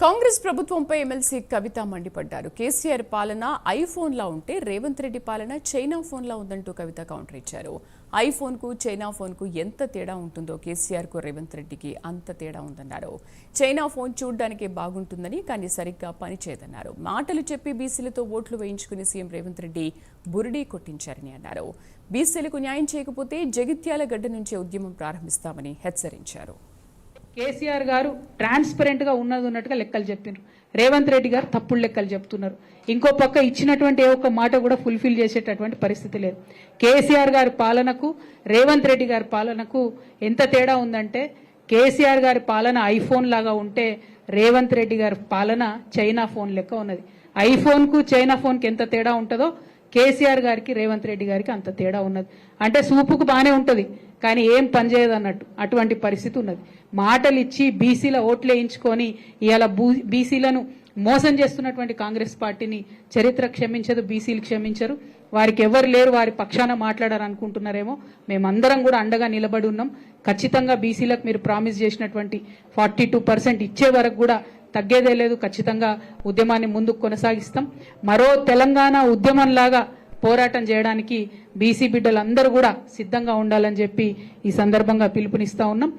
కాంగ్రెస్ ప్రభుత్వంపై ఎమ్మెల్సీ కవిత మండిపడ్డారు. కేసీఆర్ పాలన ఐఫోన్లా ఉంటే రేవంత్ రెడ్డి పాలన చైనా ఫోన్లా ఉందంటూ కవిత కౌంటర్ ఇచ్చారు. ఐఫోన్కు చైనా ఫోన్కు ఎంత తేడా ఉంటుందో కేసీఆర్కు రేవంత్ రెడ్డికి అంత తేడా ఉందన్నారు. చైనా ఫోన్ చూడ్డానికి బాగుంటుందని కానీ సరిగ్గా పనిచేయదన్నారు. మాటలు చెప్పి బీసీలతో ఓట్లు వేయించుకుని సీఎం రేవంత్ రెడ్డి బురిడీ కొట్టించారని అన్నారు. బీసీలకు న్యాయం చేయకపోతే జగిత్యాల గడ్డ నుంచే ఉద్యమం ప్రారంభిస్తామని హెచ్చరించారు. కేసీఆర్ గారు ట్రాన్స్పరెంట్గా ఉన్నట్టుగా లెక్కలు చెప్పినారు. రేవంత్ రెడ్డి గారు తప్పుడు లెక్కలు చెప్తున్నారు. ఇంకో పక్క ఇచ్చినటువంటి ఏ ఒక్క మాట కూడా ఫుల్ఫిల్ చేసేటటువంటి పరిస్థితి లేదు. కేసీఆర్ గారి పాలనకు రేవంత్ రెడ్డి గారి పాలనకు ఎంత తేడా ఉందంటే, కేసీఆర్ గారి పాలన ఐఫోన్ లాగా ఉంటే రేవంత్ రెడ్డి గారి పాలన చైనా ఫోన్ లెక్క ఉన్నది. ఐఫోన్కు చైనా ఫోన్కి ఎంత తేడా ఉంటుందో కేసీఆర్ గారికి రేవంత్ రెడ్డి గారికి అంత తేడా ఉన్నది. అంటే సూపుకు బాగానే ఉంటుంది కానీ ఏం పనిచేయదు అన్నట్టు అటువంటి పరిస్థితి ఉన్నది. మాటలు ఇచ్చి బీసీల ఓట్లు వేయించుకొని ఇవాళ బీసీలను మోసం చేస్తున్నటువంటి కాంగ్రెస్ పార్టీని చరిత్ర క్షమించదు, బీసీలు క్షమించరు. వారికి ఎవరు లేరు, వారి పక్షాన మాట్లాడారు అనుకుంటున్నారేమో. మేమందరం కూడా అండగా నిలబడి ఉన్నాం. ఖచ్చితంగా బీసీలకు మీరు ప్రామిస్ చేసినటువంటి 42% ఇచ్చే వరకు కూడా తగ్గేదే లేదు. ఖచ్చితంగా ఉద్యమాన్ని ముందుకు కొనసాగిస్తాం. మరో తెలంగాణ ఉద్యమంలాగా పోరాటం చేయడానికి బీసీ బిడ్డలందరూ కూడా సిద్ధంగా ఉండాలని చెప్పి ఈ సందర్భంగా పిలుపునిస్తా ఉన్నాం.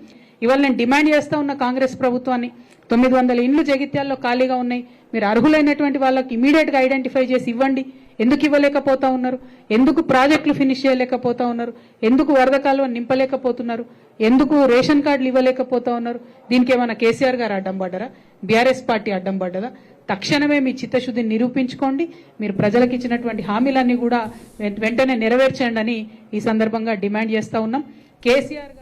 ఇవాళ నేను డిమాండ్ చేస్తా ఉన్న కాంగ్రెస్ ప్రభుత్వాన్ని, 900 ఇండ్లు జగిత్యాల్లో ఖాళీగా ఉన్నాయి. మీరు అర్హులైనటువంటి వాళ్ళకి ఇమీడియట్గా ఐడెంటిఫై చేసి ఇవ్వండి. ఎందుకు ఇవ్వలేకపోతా ఉన్నారు? ఎందుకు ప్రాజెక్టులు ఫినిష్ చేయలేకపోతా ఉన్నారు? ఎందుకు వరద కాలువ నింపలేకపోతున్నారు? ఎందుకు రేషన్ కార్డులు ఇవ్వలేకపోతా ఉన్నారు? దీనికి ఏమైనా కేసీఆర్ గారు అడ్డం పడ్డారా? బీఆర్ఎస్ పార్టీ అడ్డం పడ్డదా? తక్షణమే మీ చిత్తశుద్ధిని నిరూపించుకోండి. మీరు ప్రజలకు ఇచ్చినటువంటి హామీలన్నీ కూడా వెంటనే నెరవేర్చండి అని ఈ సందర్భంగా డిమాండ్ చేస్తా ఉన్నాం. కేసీఆర్